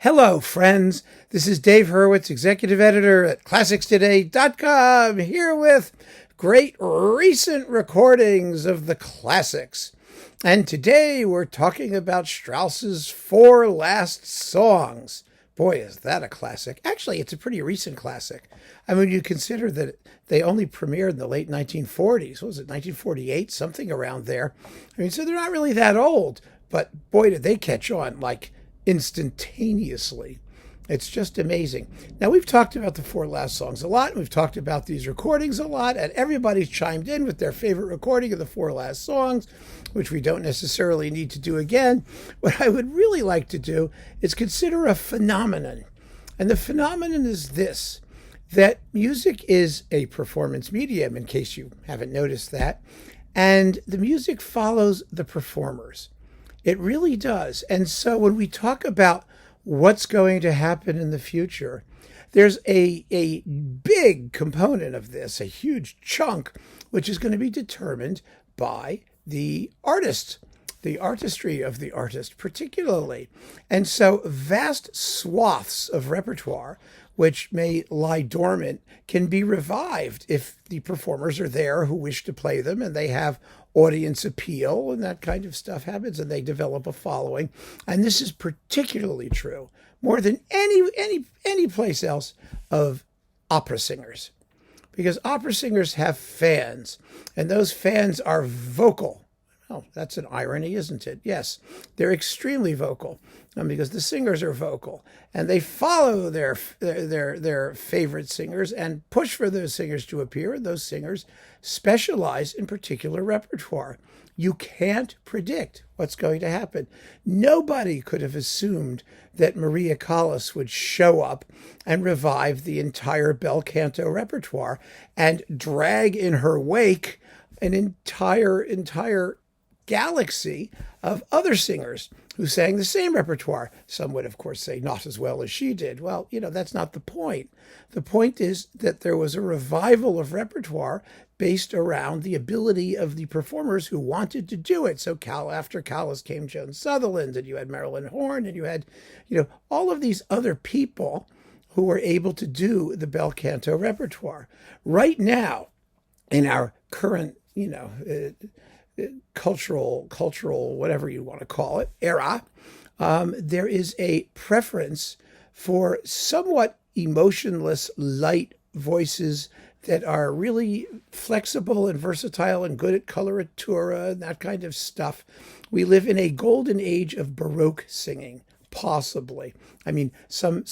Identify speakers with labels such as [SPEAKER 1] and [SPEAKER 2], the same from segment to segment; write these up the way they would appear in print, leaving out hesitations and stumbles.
[SPEAKER 1] Hello, friends. This is Dave Hurwitz, executive editor at ClassicsToday.com, here with great recent recordings of the classics. And today we're talking about Strauss's Four Last Songs. Boy, is that a classic. Actually, it's a pretty recent classic. I mean, you consider that they only premiered in the late 1940s. What was it, 1948? Something around there. I mean, so they're not really that old. But boy, did they catch on, like, instantaneously. It's just amazing. Now, we've talked about the Four Last Songs a lot, and we've talked about these recordings a lot, and everybody's chimed in with their favorite recording of the Four Last Songs, which we don't necessarily need to do again. What I would really like to do is consider a phenomenon. And the phenomenon is this, that music is a performance medium, in case you haven't noticed that, and the music follows the performers. It really does. And so when we talk about what's going to happen in the future, there's a big component of this, a huge chunk, which is going to be determined by the artist, the artistry of the artist particularly. And so vast swaths of repertoire, which may lie dormant, can be revived if the performers are there who wish to play them and they have audience appeal and that kind of stuff happens and they develop a following. And this is particularly true, more than any place else, of opera singers. Because opera singers have fans, and those fans are vocal. Oh, that's an irony, isn't it? Yes, they're extremely vocal because the singers are vocal, and they follow their favorite singers and push for those singers to appear, and those singers specialize in particular repertoire. You can't predict what's going to happen. Nobody could have assumed that Maria Callas would show up and revive the entire bel canto repertoire and drag in her wake an entire galaxy of other singers who sang the same repertoire. Some would, of course, say not as well as she did. Well, that's not the point. The point is that there was a revival of repertoire based around the ability of the performers who wanted to do it. So after Callas came Joan Sutherland, and you had Marilyn Horne, and you had, all of these other people who were able to do the bel canto repertoire. Right now, in our current, cultural, whatever you want to call it, era, there is a preference for somewhat emotionless, light voices that are really flexible and versatile and good at coloratura and that kind of stuff. We live in a golden age of Baroque singing, possibly. I mean, some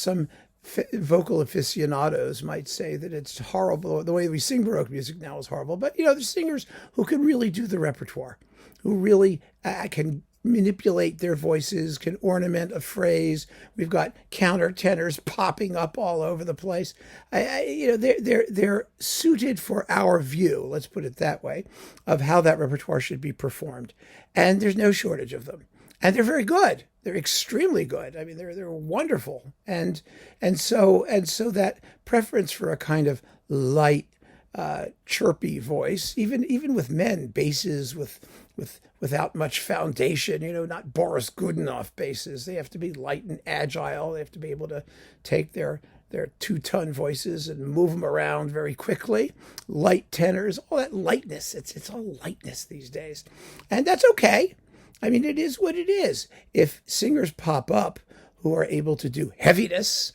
[SPEAKER 1] vocal aficionados might say that it's horrible. The way we sing Baroque music now is horrible. But, there's singers who can really do the repertoire, who really can manipulate their voices, can ornament a phrase. We've got countertenors popping up all over the place. They're suited for our view, let's put it that way, of how that repertoire should be performed. And there's no shortage of them. And they're very good. They're extremely good. I mean, they're wonderful. And so that preference for a kind of light, chirpy voice, even with men, basses without much foundation, not Boris Godunov basses. They have to be light and agile. They have to be able to take their 2-ton voices and move them around very quickly. Light tenors, all that lightness. It's all lightness these days. And that's okay. I mean, it is what it is. If singers pop up who are able to do heaviness,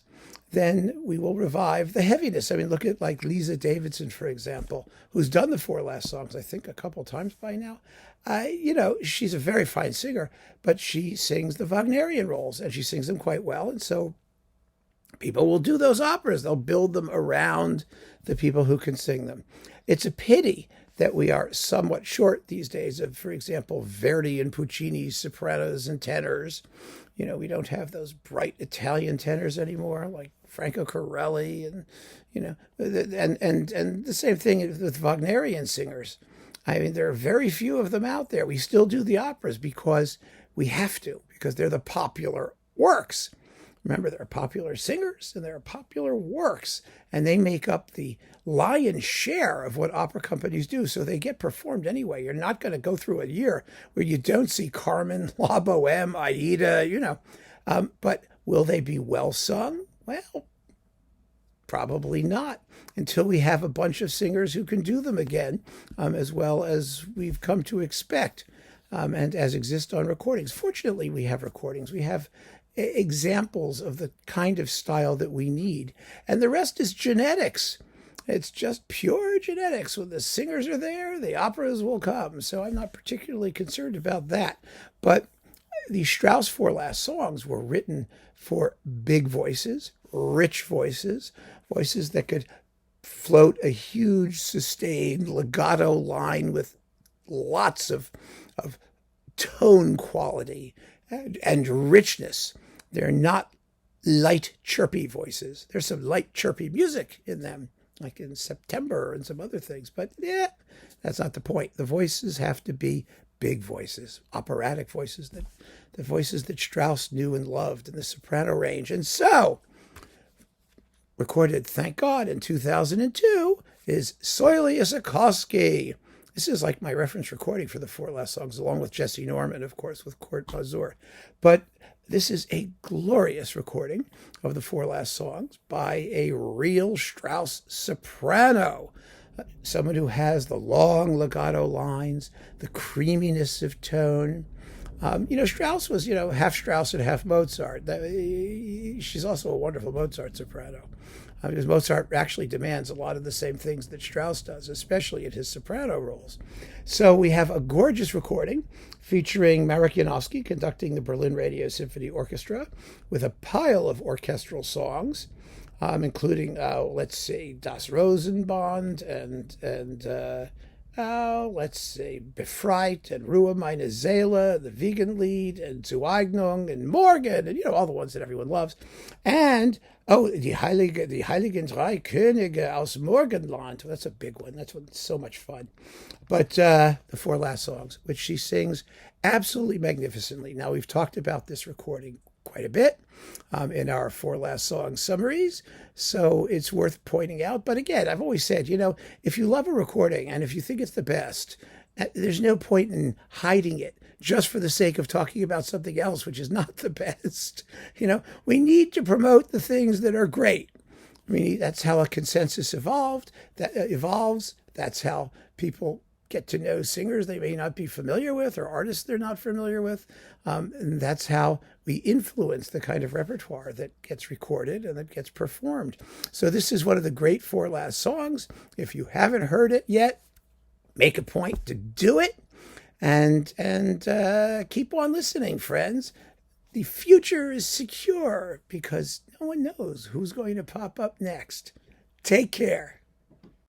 [SPEAKER 1] then we will revive the heaviness. I mean, look at like Lisa Davidson, for example, who's done the Four Last Songs, I think, a couple times by now. She's a very fine singer, but she sings the Wagnerian roles, and she sings them quite well. And so people will do those operas. They'll build them around the people who can sing them. It's a pity that we are somewhat short these days of, for example, Verdi and Puccini's sopranos and tenors. We don't have those bright Italian tenors anymore, like Franco Corelli, and and the same thing with Wagnerian singers. I mean, there are very few of them out there. We still do the operas because we have to, because they're the popular works. Remember, there are popular singers and there are popular works, and they make up the lion's share of what opera companies do. So they get performed anyway. You're not going to go through a year where you don't see Carmen, La Boheme, Aida, But Will they be well sung? Well, probably not, until we have a bunch of singers who can do them again, as well as we've come to expect, and as exist on recordings. Fortunately, we have recordings. We have examples of the kind of style that we need, and the rest is genetics. It's just pure genetics. When the singers are there, the operas will come. So I'm not particularly concerned about that. But the Strauss four last songs were written for big voices, rich voices, voices that could float a huge sustained legato line with lots of tone quality and richness. They're not light, chirpy voices. There's some light, chirpy music in them, like in September and some other things. But yeah, that's not the point. The voices have to be big voices, operatic voices, the voices that Strauss knew and loved in the soprano range. And so, recorded, thank God, in 2002 is Soile Isokoski. This is like my reference recording for the four last songs, along with Jesse Norman, of course, with Court Mazur. But this is a glorious recording of the four last songs by a real Strauss soprano, someone who has the long legato lines, the creaminess of tone. Strauss was, half Strauss and half Mozart. She's also a wonderful Mozart soprano, because Mozart actually demands a lot of the same things that Strauss does, especially in his soprano roles. So we have a gorgeous recording featuring Marek Janowski conducting the Berlin Radio Symphony Orchestra with a pile of orchestral songs, including, Das Rosenband and Befreit and Ruhe meine Seele, the Wiegenlied, and Zueignung and Morgen, and all the ones that everyone loves. And die Heiligen Drei Könige aus Morgenland. That's a big one. That's so much fun. But the four last songs, which she sings absolutely magnificently. Now, we've talked about this recording quite a bit in our four last song summaries, so it's worth pointing out. But again, I've always said, if you love a recording and if you think it's the best, there's no point in hiding it just for the sake of talking about something else, which is not the best. We need to promote the things that are great. That's how a consensus evolves. That's how people get to know singers they may not be familiar with or artists they're not familiar with. And that's how we influence the kind of repertoire that gets recorded and that gets performed. So this is one of the great four last songs. If you haven't heard it yet, make a point to do it and keep on listening, friends. The future is secure because no one knows who's going to pop up next. Take care.